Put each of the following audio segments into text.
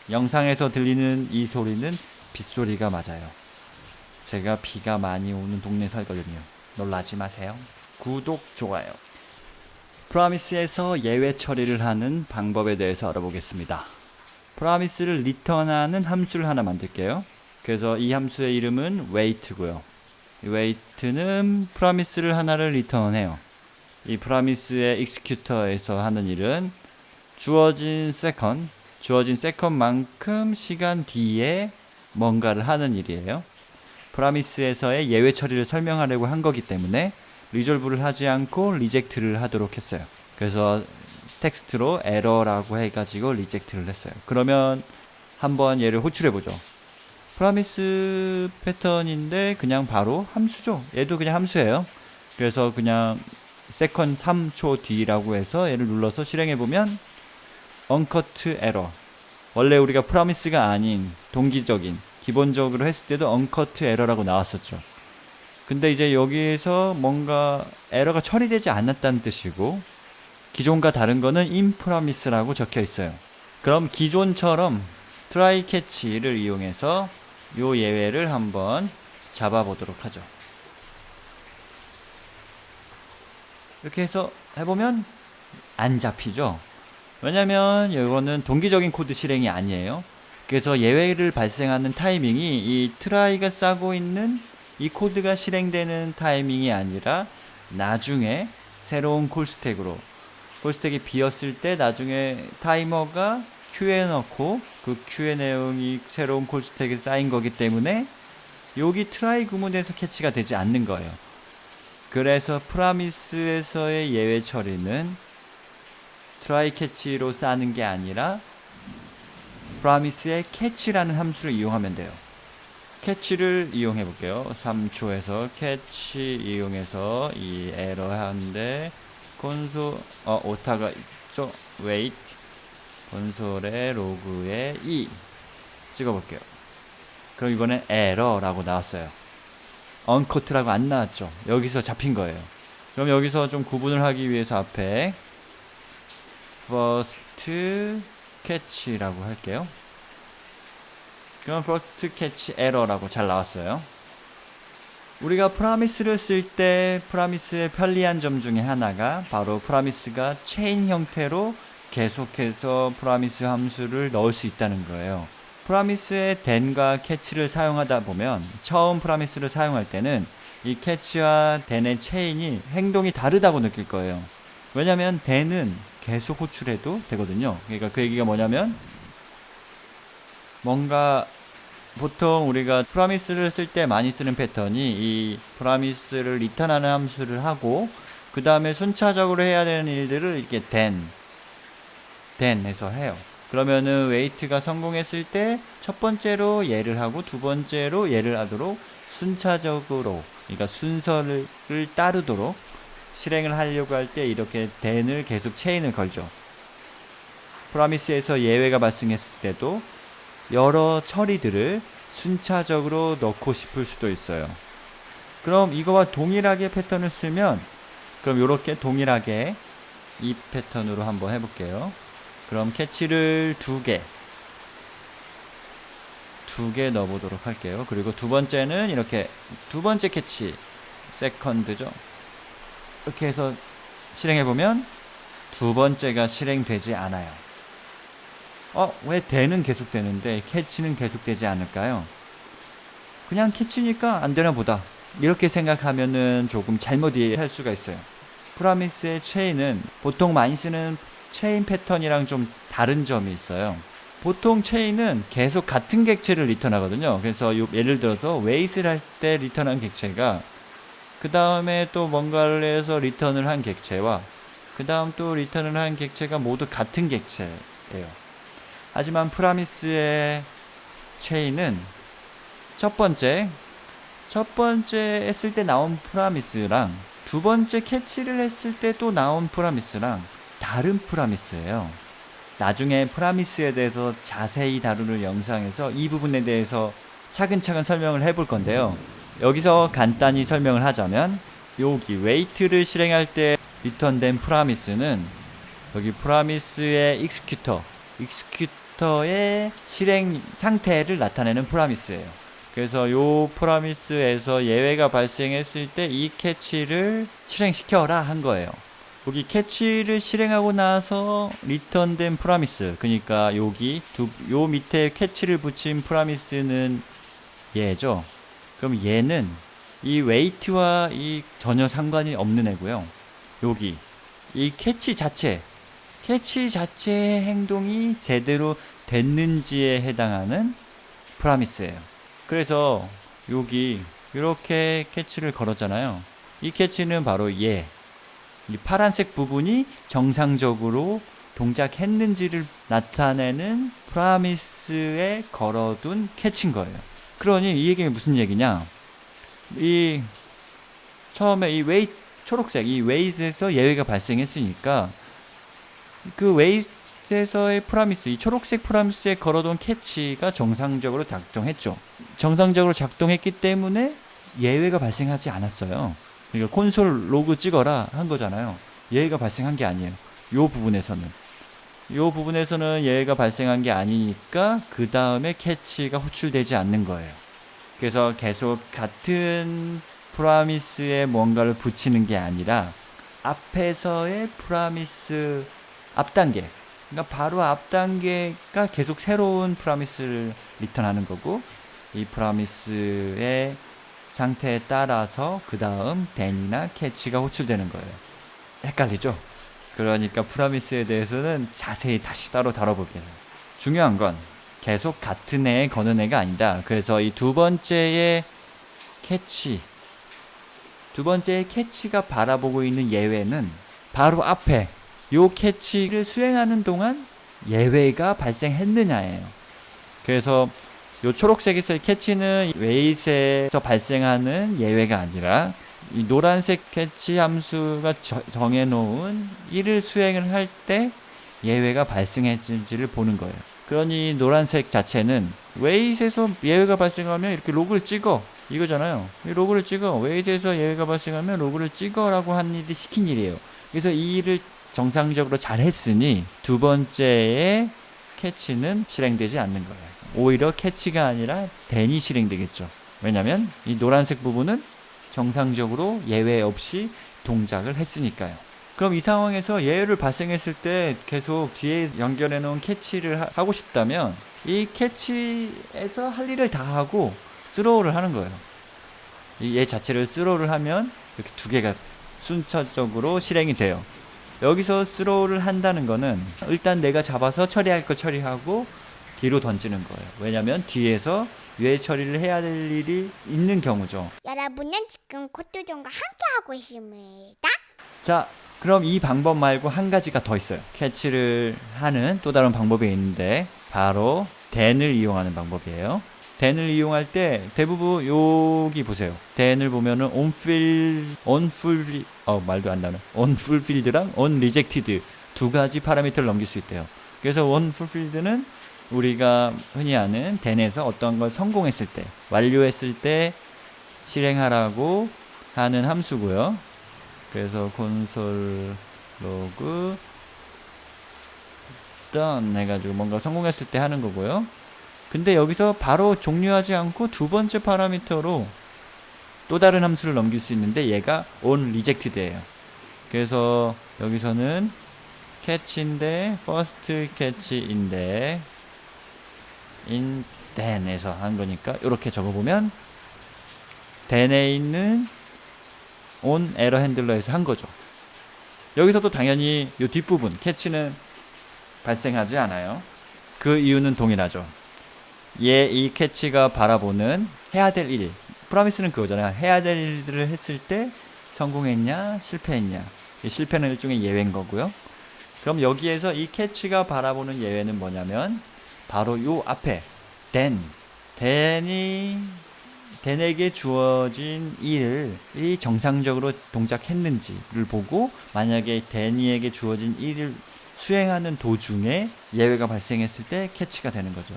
영상에서 들리는 이 소리는 빗소리가 맞아요. 제가 비가 많이 오는 동네 살거든요. 놀라지 마세요. 구독, 좋아요. 프라미스에서 예외 처리를 하는 방법에 대해서 알아보겠습니다. 프라미스를 리턴하는 함수를 하나 만들게요. 그래서 이 함수의 이름은 wait고요. 이 wait는 프라미스를 하나를 리턴해요. 이 프라미스의 executor에서 하는 일은 주어진 second만큼 시간 뒤에 뭔가를 하는 일이에요. 프라미스에서의 예외 처리를 설명하려고 한 거기 때문에 리졸브를 하지 않고 리젝트를 하도록 했어요. 그래서 텍스트로 에러라고 해가지고 리젝트를 했어요. 그러면 한번 얘를 호출해보죠. 프라미스 패턴인데 그냥 바로 함수죠. 얘도 그냥 함수예요. 그래서 그냥 세컨 3초 뒤라고 해서 얘를 눌러서 실행해보면 uncut error, 원래 우리가 프라미스가 아닌 동기적인 기본적으로 했을 때도 uncut error라고 나왔었죠. 근데 이제 여기에서 뭔가 에러가 처리되지 않았다는 뜻이고 기존과 다른 거는 inpromise라고 적혀 있어요. 그럼 기존처럼 try catch를 이용해서 요 예외를 한번 잡아보도록 하죠. 이렇게 해서 해보면 안 잡히죠. 왜냐면 이거는 동기적인 코드 실행이 아니에요. 그래서 예외를 발생하는 타이밍이 이 try가 싸고 있는 이 코드가 실행되는 타이밍이 아니라 나중에 새로운 콜스택이 비었을 때 나중에 타이머가 Q에 넣고 그 Q의 내용이 새로운 콜스택에 쌓인 거기 때문에 여기 try 구문에서 캐치가 되지 않는 거예요. 그래서 프라미스에서의 예외 처리는 try catch로 쌓는 게 아니라 프라미스의 catch라는 함수를 이용하면 돼요. 캐치를 이용해 볼게요. 3초에서 캐치 이용해서 이 에러 하는데 콘솔 오타가 있죠. wait 콘솔의 로그에 2 찍어 볼게요. 그럼 이번엔 에러라고 나왔어요. uncut라고 안 나왔죠. 여기서 잡힌 거예요. 그럼 여기서 좀 구분을 하기 위해서 앞에 first catch라고 할게요. 그럼 first catch error라고 잘 나왔어요. 우리가 프라미스를 쓸 때 프라미스의 편리한 점 중에 하나가 바로 프라미스가 체인 형태로 계속해서 프라미스 함수를 넣을 수 있다는 거예요. 프라미스의 then과 catch를 사용하다 보면 처음 프라미스를 사용할 때는 이 catch와 then의 체인이 행동이 다르다고 느낄 거예요. 왜냐면 then은 계속 호출해도 되거든요. 그러니까 그 얘기가 뭐냐면 뭔가 보통 우리가 프라미스를 쓸 때 많이 쓰는 패턴이 이 프라미스를 리턴하는 함수를 하고 그 다음에 순차적으로 해야 되는 일들을 이렇게 then 해서 해요. 그러면은 wait가 성공했을 때 첫 번째로 얘를 하고 두 번째로 얘를 하도록 순차적으로, 그러니까 순서를 따르도록 실행을 하려고 할 때 이렇게 then을 계속 체인을 걸죠. 프라미스에서 예외가 발생했을 때도 여러 처리들을 순차적으로 넣고 싶을 수도 있어요. 그럼 이거와 동일하게 패턴을 쓰면 그럼 이렇게 동일하게 이 패턴으로 한번 해볼게요. 그럼 캐치를 두 개 넣어보도록 할게요. 그리고 두 번째는 이렇게 두 번째 캐치 세컨드죠. 이렇게 해서 실행해보면 두 번째가 실행되지 않아요. 왜 then은 계속되는데 캐치는 계속되지 않을까요? 그냥 캐치니까 안 되나 보다, 이렇게 생각하면은 조금 잘못 이해할 수가 있어요. 프라미스의 체인은 보통 많이 쓰는 체인 패턴이랑 좀 다른 점이 있어요. 보통 체인은 계속 같은 객체를 리턴하거든요. 그래서 예를 들어서 wait을 할 때 리턴한 객체가 그 다음에 또 뭔가를 해서 리턴을 한 객체와 그 다음 또 리턴을 한 객체가 모두 같은 객체예요. 하지만 프라미스의 체인은 첫 번째 했을 때 나온 프라미스랑 두 번째 캐치를 했을 때 또 나온 프라미스랑 다른 프라미스예요. 나중에 프라미스에 대해서 자세히 다루는 영상에서 이 부분에 대해서 차근차근 설명을 해볼 건데요. 여기서 간단히 설명을 하자면 여기 wait를 실행할 때 리턴된 프라미스는 여기 프라미스의 executor 파라미터의 실행 상태를 나타내는 프로미스예요. 그래서 요 프로미스에서 예외가 발생했을 때 이 캐치를 실행시켜라 한 거예요. 여기 캐치를 실행하고 나서 리턴된 프로미스, 그러니까 여기 요 밑에 캐치를 붙인 프로미스는 얘죠. 그럼 얘는 이 웨이트와 이 전혀 상관이 없는 애고요. 여기 이 캐치 자체의 행동이 제대로 됐는지에 해당하는 프로미스예요. 그래서 여기 이렇게 캐치를 걸었잖아요. 이 캐치는 바로 이 파란색 부분이 정상적으로 동작했는지를 나타내는 프로미스에 걸어둔 캐치인 거예요. 그러니 이 얘기는 무슨 얘기냐? 이 처음에 이 초록색 이 웨이트에서 예외가 발생했으니까 그 웨이트에서의 프로미스, 이 초록색 프로미스에 걸어둔 캐치가 정상적으로 작동했죠. 정상적으로 작동했기 때문에 예외가 발생하지 않았어요. 그러니까 콘솔 로그 찍어라 한 거잖아요. 예외가 발생한 게 아니에요. 요 부분에서는 예외가 발생한 게 아니니까 그 다음에 캐치가 호출되지 않는 거예요. 그래서 계속 같은 프로미스에 뭔가를 붙이는 게 아니라 앞에서의 프로미스 앞단계, 그러니까 바로 앞단계가 계속 새로운 프로미스를 리턴하는 거고, 이 프로미스의 상태에 따라서 그 다음 then이나 catch가 호출되는 거예요. 헷갈리죠? 그러니까 프로미스에 대해서는 자세히 다시 따로 다뤄볼게요. 중요한 건 계속 같은 애에 거는 애가 아니다. 그래서 이 두 번째의 캐치가 바라보고 있는 예외는 바로 앞에 요 캐치를 수행하는 동안 예외가 발생했느냐예요. 그래서 요 초록색에서의 캐치는 웨이트에서 발생하는 예외가 아니라 이 노란색 캐치 함수가 정해놓은 1을 수행을 할 때 예외가 발생했는지를 보는 거예요. 그러니 노란색 자체는 웨이트에서 예외가 발생하면 이렇게 로그를 찍어 이거잖아요. 이 로그를 찍어, 웨이트에서 예외가 발생하면 로그를 찍어라고 한 일이 시킨 일이에요. 그래서 이 일을 정상적으로 잘 했으니 두 번째의 캐치는 실행되지 않는 거예요. 오히려 캐치가 아니라 then이 실행되겠죠. 왜냐면 이 노란색 부분은 정상적으로 예외 없이 동작을 했으니까요. 그럼 이 상황에서 예외를 발생했을 때 계속 뒤에 연결해 놓은 캐치를 하고 싶다면 이 캐치에서 할 일을 다 하고 스로우를 하는 거예요. 이 얘 자체를 스로우를 하면 이렇게 두 개가 순차적으로 실행이 돼요. 여기서 스로우를 한다는 거는 일단 내가 잡아서 처리할 거 처리하고 뒤로 던지는 거예요. 왜냐면 뒤에서 유해 처리를 해야 될 일이 있는 경우죠. 여러분은 지금 코뚜종과 함께하고 있습니다. 자, 그럼 이 방법 말고 한 가지가 더 있어요. 캐치를 하는 또 다른 방법이 있는데 바로 then을 이용하는 방법이에요. then을 이용할 때 대부분 여기 보세요. then을 보면은 unfulfilled랑 unrejected 두 가지 파라미터를 넘길 수 있대요. 그래서 unfulfilled는 우리가 흔히 아는 then에서 어떤 걸 성공했을 때, 완료했을 때 실행하라고 하는 함수고요. 그래서 콘솔 로그 done 해가지고 뭔가 성공했을 때 하는 거고요. 근데 여기서 바로 종료하지 않고 두 번째 파라미터로 또 다른 함수를 넘길 수 있는데 얘가 onRejected예요. 그래서 여기서는 catch인데 first catch인데 in then에서 한 거니까 이렇게 적어보면 then에 있는 on error handler에서 한 거죠. 여기서도 당연히 이 뒷부분 catch는 발생하지 않아요. 그 이유는 동일하죠. 이 캐치가 바라보는 해야 될 일, 프로미스는 그거잖아요. 해야 될 일들을 했을 때 성공했냐 실패했냐. 이 실패는 일종의 예외인 거고요. 그럼 여기에서 이 캐치가 바라보는 예외는 뭐냐면 바로 요 앞에 then에게 주어진 일이 정상적으로 동작했는지를 보고, 만약에 then이에게 주어진 일을 수행하는 도중에 예외가 발생했을 때 캐치가 되는 거죠.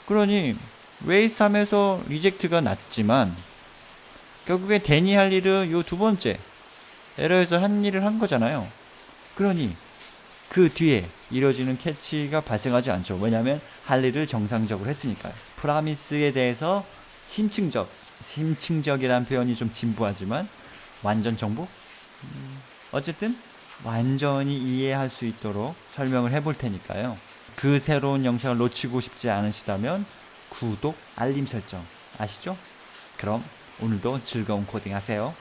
그러니 웨이트 3에서 리젝트가 났지만 결국에 then이 할 일은 요 두 번째 에러에서 한 일을 한 거잖아요. 그러니 그 뒤에 이루어지는 캐치가 발생하지 않죠. 왜냐하면 할 일을 정상적으로 했으니까요. 프라미스에 대해서 심층적이라는 표현이 좀 진부하지만 완전 정보? 어쨌든 완전히 이해할 수 있도록 설명을 해볼 테니까요. 그 새로운 영상을 놓치고 싶지 않으시다면 구독, 알림 설정 아시죠? 그럼 오늘도 즐거운 코딩 하세요.